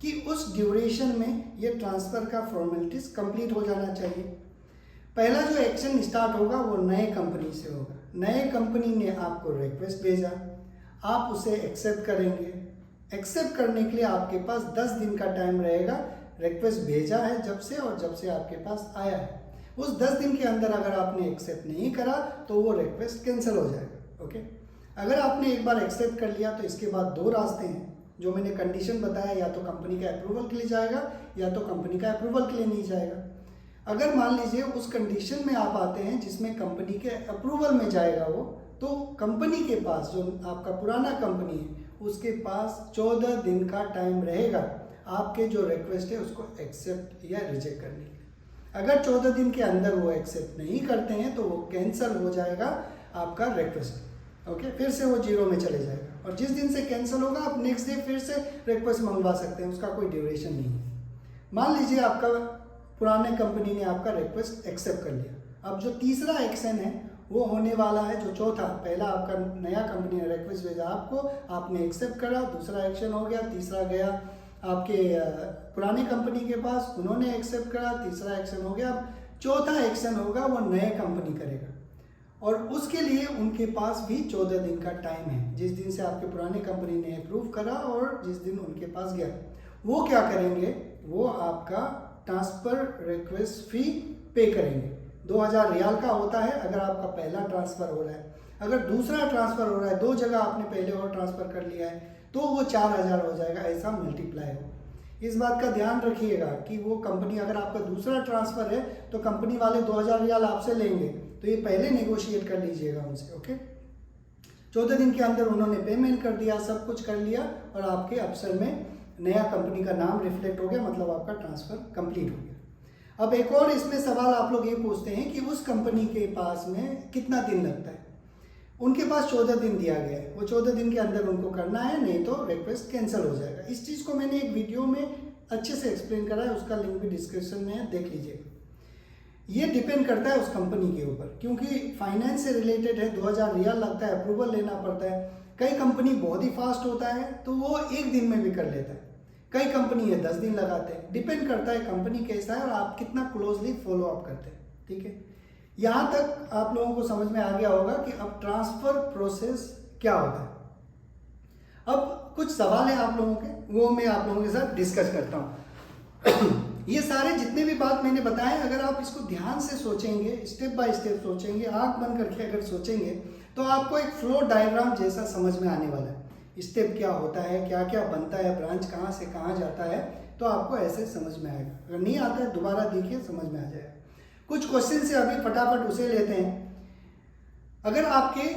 कि उस ड्यूरेशन में ये ट्रांसफ़र का फॉर्मेलिटीज कंप्लीट हो जाना चाहिए। पहला जो एक्शन स्टार्ट होगा वो नए कंपनी से होगा। नए कंपनी ने आपको रिक्वेस्ट भेजा, आप उसे एक्सेप्ट करेंगे। एक्सेप्ट करने के लिए आपके पास 10 दिन का टाइम रहेगा। रिक्वेस्ट भेजा है जब से और जब से आपके पास आया है, उस 10 दिन के अंदर अगर आपने एक्सेप्ट नहीं करा तो वो रिक्वेस्ट कैंसिल हो जाएगा। ओके, अगर आपने एक बार एक्सेप्ट कर लिया तो इसके बाद 2 रास्ते हैं जो मैंने कंडीशन बताया, या तो कंपनी का अप्रूवल के लिए जाएगा या तो कंपनी का अप्रूवल के लिए नहीं जाएगा। अगर मान लीजिए उस कंडीशन में आप आते हैं जिसमें कंपनी के अप्रूवल में जाएगा वो, तो कंपनी के पास, जो आपका पुराना कंपनी है, उसके पास 14 दिन का टाइम रहेगा आपके जो रिक्वेस्ट है उसको एक्सेप्ट या रिजेक्ट करने के लिए। अगर 14 दिन के अंदर वो एक्सेप्ट नहीं करते हैं तो वो कैंसिल हो जाएगा आपका रिक्वेस्ट। ओके, फिर से वो 0 में चले जाएगा और जिस दिन से कैंसिल होगा आप नेक्स्ट डे फिर से रिक्वेस्ट मंगवा सकते हैं, उसका कोई ड्यूरेशन नहीं है। मान लीजिए आपका पुराने कंपनी ने आपका रिक्वेस्ट एक्सेप्ट कर लिया, अब जो तीसरा एक्शन है वो होने वाला है जो चौथा। पहला आपका नया कंपनी ने रिक्वेस्ट भेजा आपको, आपने एक्सेप्ट करा, दूसरा एक्शन हो गया, तीसरा गया आपके पुरानी कंपनी के पास, उन्होंने एक्सेप्ट करा, तीसरा एक्शन हो गया। अब चौथा एक्शन होगा वो नए कंपनी करेगा और उसके लिए उनके पास भी 14 दिन का टाइम है, जिस दिन से आपके पुराने कंपनी ने अप्रूव करा और जिस दिन उनके पास गया। वो क्या करेंगे, वो आपका ट्रांसफ़र रिक्वेस्ट फ़ी पे करेंगे। 2000 रियाल का होता है अगर आपका पहला ट्रांसफ़र हो रहा है। अगर दूसरा ट्रांसफ़र हो रहा है, 2 जगह आपने पहले और ट्रांसफ़र कर लिया है, तो वो 4000 हो जाएगा, ऐसा मल्टीप्लाई हो। इस बात का ध्यान रखिएगा कि वो कंपनी, अगर आपका दूसरा ट्रांसफ़र है तो कंपनी वाले 2000 रियाल आपसे लेंगे, तो ये पहले नेगोशिएट कर लीजिएगा उनसे। ओके, 14 दिन के अंदर उन्होंने पेमेंट कर दिया, सब कुछ कर लिया और आपके अफसर में नया कंपनी का नाम रिफ्लेक्ट हो गया, मतलब आपका ट्रांसफ़र कंप्लीट हो गया। अब एक और इसमें सवाल आप लोग ये पूछते हैं कि उस कंपनी के पास में कितना दिन लगता है। उनके पास 14 दिन दिया गया है, वो 14 दिन के अंदर उनको करना है, नहीं तो रिक्वेस्ट कैंसिल हो जाएगा। इस चीज़ को मैंने एक वीडियो में अच्छे से एक्सप्लेन करा है, उसका लिंक भी डिस्क्रिप्शन में है, देख लीजिएगा। ये डिपेंड करता है उस कंपनी के ऊपर, क्योंकि फाइनेंस से रिलेटेड है, 2000 रियाल लगता है, अप्रूवल लेना पड़ता है। कई कंपनी बहुत ही फास्ट होता है तो वो 1 दिन में भी कर लेता है, कई कंपनी है 10 दिन लगाते हैं। डिपेंड करता है कंपनी कैसा है और आप कितना क्लोजली फॉलो अप करते हैं। ठीक है, यहाँ तक आप लोगों को समझ में आ गया होगा कि अब ट्रांसफ़र प्रोसेस क्या होता है। अब कुछ सवाल है आप लोगों के, वो मैं आप लोगों के साथ डिस्कस करता हूँ। ये सारे जितने भी बात मैंने बताए, अगर आप इसको ध्यान से सोचेंगे, स्टेप बाय स्टेप सोचेंगे, आंख बंद करके अगर सोचेंगे, तो आपको एक फ्लो डायग्राम जैसा समझ में आने वाला है। स्टेप क्या होता है, क्या क्या बनता है, ब्रांच कहाँ से कहाँ जाता है, तो आपको ऐसे समझ में आएगा। अगर नहीं आता है दोबारा देखिए, समझ में आ जाएगा। कुछ क्वेश्चन से अभी फटाफट उसे लेते हैं। अगर आपके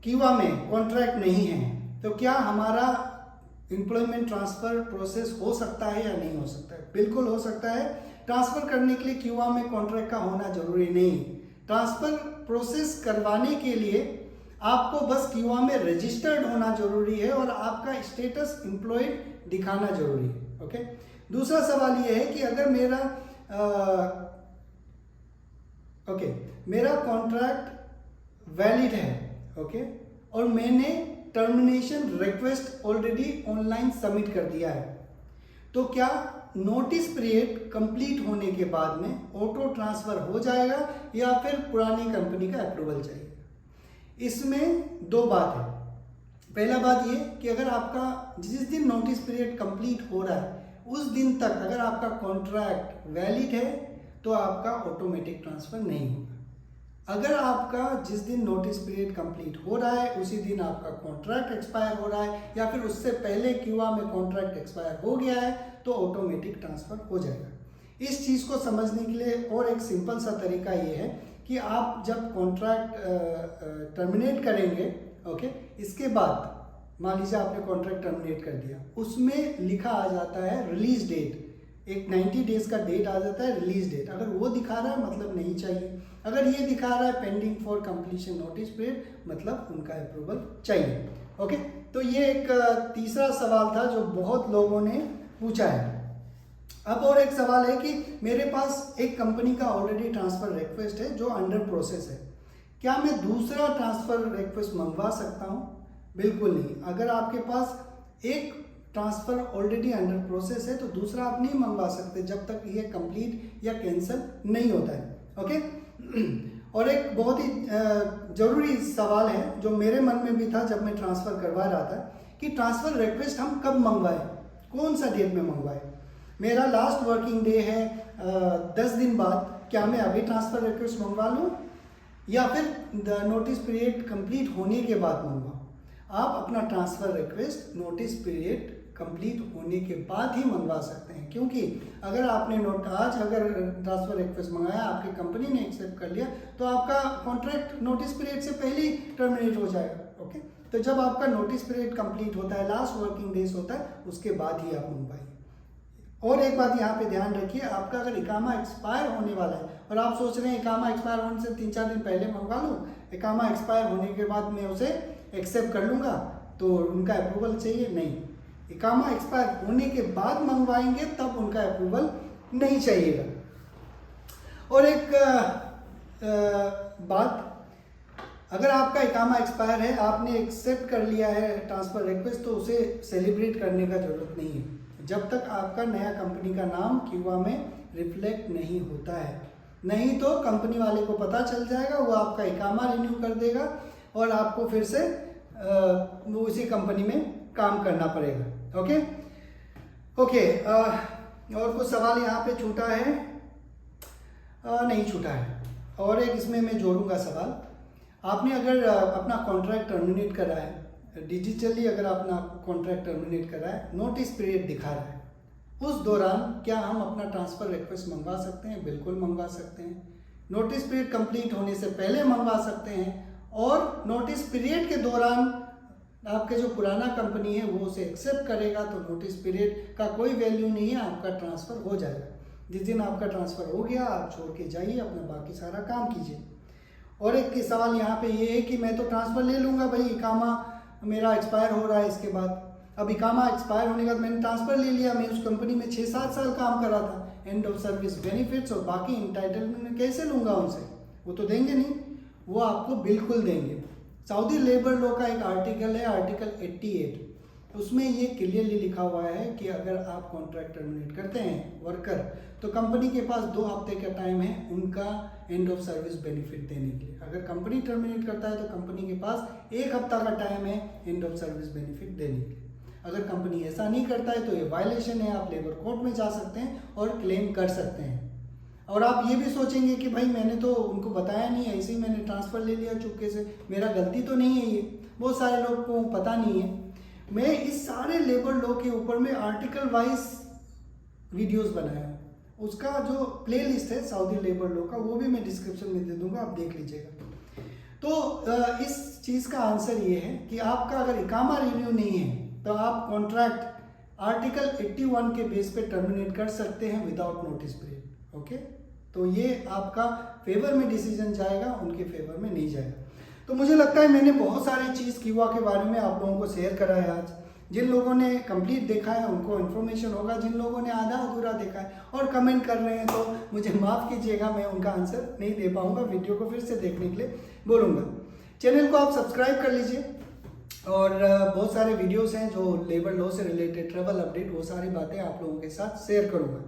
क्यूआ में कॉन्ट्रैक्ट नहीं है तो क्या हमारा एम्प्लॉयमेंट ट्रांसफ़र प्रोसेस हो सकता है या नहीं हो सकता है? बिल्कुल हो सकता है। ट्रांसफ़र करने के लिए क्यूआ में कॉन्ट्रैक्ट का होना जरूरी नहीं। ट्रांसफ़र प्रोसेस करवाने के लिए आपको बस क्यूआ में रजिस्टर्ड होना जरूरी है और आपका स्टेटस एम्प्लॉयड दिखाना जरूरी है। ओके, दूसरा सवाल ये है कि अगर मेरा कॉन्ट्रैक्ट वैलिड है, ओके, और मैंने termination request already online submit कर दिया है, तो क्या नोटिस पीरियड कंप्लीट होने के बाद में ऑटो ट्रांसफ़र हो जाएगा या फिर पुरानी कंपनी का अप्रूवल चाहिए? इसमें 2 बात है। पहला बात ये कि अगर आपका जिस दिन नोटिस पीरियड कंप्लीट हो रहा है उस दिन तक अगर आपका कॉन्ट्रैक्ट वैलिड है तो आपका ऑटोमेटिक ट्रांसफ़र नहीं होगा। अगर आपका जिस दिन नोटिस पीरियड कंप्लीट हो रहा है उसी दिन आपका कॉन्ट्रैक्ट एक्सपायर हो रहा है या फिर उससे पहले क्यूआ में कॉन्ट्रैक्ट एक्सपायर हो गया है तो ऑटोमेटिक ट्रांसफ़र हो जाएगा। इस चीज़ को समझने के लिए और एक सिंपल सा तरीका ये है कि आप जब कॉन्ट्रैक्ट टर्मिनेट करेंगे, ओके, इसके बाद मान लीजिए आपने कॉन्ट्रैक्ट टर्मिनेट कर दिया, उसमें लिखा आ जाता है रिलीज डेट, एक 90 डेज का डेट आ जाता है रिलीज डेट। अगर वो दिखा रहा है मतलब नहीं चाहिए, अगर ये दिखा रहा है pending for completion notice period मतलब उनका अप्रूवल चाहिए। ओके, तो ये एक तीसरा सवाल था जो बहुत लोगों ने पूछा है। अब और एक सवाल है कि मेरे पास एक कंपनी का ऑलरेडी ट्रांसफ़र रिक्वेस्ट है जो अंडर प्रोसेस है, क्या मैं दूसरा ट्रांसफ़र रिक्वेस्ट मंगवा सकता हूँ? बिल्कुल नहीं। अगर आपके पास एक ट्रांसफ़र ऑलरेडी अंडर प्रोसेस है, तो दूसरा आप नहीं मंगवा सकते जब तक ये कंप्लीट या कैंसिल नहीं होता है। ओके। और एक बहुत ही ज़रूरी सवाल है जो मेरे मन में भी था जब मैं ट्रांसफ़र करवा रहा था कि ट्रांसफ़र रिक्वेस्ट हम कब मंगवाएं, कौन सा डेट में मंगवाएं। मेरा लास्ट वर्किंग डे है 10 दिन बाद, क्या मैं अभी ट्रांसफ़र रिक्वेस्ट मंगवा लूँ या फिर नोटिस पीरियड कंप्लीट होने के बाद मंगवाऊँ? आप अपना transfer request notice period complete होने के बाद ही मंगवा सकते हैं, क्योंकि अगर आपने आज अगर ट्रांसफ़र रिक्वेस्ट मंगाया, आपकी कंपनी ने एक्सेप्ट कर लिया, तो आपका कॉन्ट्रैक्ट नोटिस पीरियड से पहले ही टर्मिनेट हो जाएगा। ओके, तो जब आपका नोटिस पीरियड कंप्लीट होता है, लास्ट वर्किंग डेज होता है, उसके बाद ही आप मंगवाइए। और एक बात यहाँ पे ध्यान रखिए, आपका अगर इकामा एक्सपायर होने वाला है और आप सोच रहे हैं इकामा एक्सपायर होने से 3-4 दिन पहले मंगवा लूँ, इकामा एक्सपायर होने के बाद मैं उसे एक्सेप्ट कर लूँगा, तो उनका अप्रूवल चाहिए, नहीं। इकामा एक्सपायर होने के बाद मंगवाएंगे तब उनका अप्रूवल नहीं चाहिएगा। और एक बात, अगर आपका इकामा एक्सपायर है, आपने एक्सेप्ट कर लिया है ट्रांसफ़र रिक्वेस्ट, तो उसे सेलिब्रेट करने का ज़रूरत नहीं है जब तक आपका नया कंपनी का नाम क्यूआ में रिफ्लेक्ट नहीं होता है। नहीं तो कंपनी वाले को पता चल जाएगा, वो आपका इकामा रिन्यू कर देगा और आपको फिर से वो उसी कंपनी में काम करना पड़ेगा। Okay okay. और कुछ सवाल यहाँ पे छूटा है? नहीं छूटा है। और एक इसमें मैं जोड़ूंगा सवाल, आपने अगर अपना कॉन्ट्रैक्ट टर्मिनेट करा है डिजिटली, अगर अपना कॉन्ट्रैक्ट टर्मिनेट करा है, नोटिस पीरियड दिखा रहा है, उस दौरान क्या हम अपना ट्रांसफ़र रिक्वेस्ट मंगवा सकते हैं? बिल्कुल मंगवा सकते हैं। नोटिस पीरियड कंप्लीट होने से पहले मंगवा सकते हैं, और नोटिस पीरियड के दौरान आपके जो पुराना कंपनी है वो उसे एक्सेप्ट करेगा, तो नोटिस पीरियड का कोई वैल्यू नहीं है, आपका ट्रांसफ़र हो जाएगा। जिस दिन आपका ट्रांसफ़र हो गया, आप छोड़ के जाइए, अपना बाकी सारा काम कीजिए। और एक सवाल यहाँ पे ये है कि मैं तो ट्रांसफ़र ले लूँगा भाई, इकामा मेरा एक्सपायर हो रहा है इसके बाद। अब इकामा एक्सपायर होने के बाद मैंने ट्रांसफ़र ले लिया, मैं उस कंपनी में 6-7 साल काम कर रहा था, एंड ऑफ सर्विस बेनिफिट्स और बाकी इंटाइटलमेंट में कैसे लूँगा उनसे? वो तो देंगे नहीं, वो आपको बिल्कुल देंगे। सऊदी लेबर लॉ का एक आर्टिकल है, आर्टिकल 88, उसमें ये क्लियरली लिखा हुआ है कि अगर आप कॉन्ट्रैक्ट टर्मिनेट करते हैं वर्कर, तो कंपनी के पास 2 हफ्ते का टाइम है उनका एंड ऑफ सर्विस बेनिफिट देने के लिए। अगर कंपनी टर्मिनेट करता है तो कंपनी के पास 1 हफ्ता का टाइम है एंड ऑफ सर्विस बेनिफिट देने के लिए। अगर कंपनी ऐसा नहीं करता है तो ये वायलेशन है, आप लेबर कोर्ट में जा सकते हैं और क्लेम कर सकते हैं। और आप ये भी सोचेंगे कि भाई मैंने तो उनको बताया नहीं, ऐसे ही मैंने ट्रांसफ़र ले लिया चुपके से, मेरा गलती तो नहीं है। ये बहुत सारे लोग को पता नहीं है। मैं इस सारे लेबर लॉ के ऊपर में आर्टिकल वाइज वीडियोस बनाया हूँ, उसका जो प्लेलिस्ट है सऊदी लेबर लॉ का, वो भी मैं डिस्क्रिप्शन में दे दूंगा, आप देख लीजिएगा। तो इस चीज़ का आंसर ये है कि आपका अगर इकामा रिन्यू नहीं है तो आप कॉन्ट्रैक्ट आर्टिकल 81 के बेस पे टर्मिनेट कर सकते हैं विदाउट नोटिस पीरियड। ओके, तो ये आपका फेवर में डिसीजन जाएगा, उनके फेवर में नहीं जाएगा। तो मुझे लगता है मैंने बहुत सारी चीज़ क्यूआ के बारे में आप लोगों को शेयर करा है आज। जिन लोगों ने कंप्लीट देखा है उनको इन्फॉर्मेशन होगा, जिन लोगों ने आधा अधूरा देखा है और कमेंट कर रहे हैं तो मुझे माफ़ कीजिएगा, मैं उनका आंसर नहीं दे पाऊंगा। वीडियो को फिर से देखने के लिए बोलूँगा। चैनल को आप सब्सक्राइब कर लीजिए, और बहुत सारे वीडियोस हैं जो लेबर लॉ से रिलेटेड, ट्रैवल अपडेट, वो सारी बातें आप लोगों के साथ शेयर करूँगा।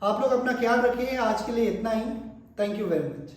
आप लोग अपना ख्याल रखिए। आज के लिए इतना ही। Thank you very much.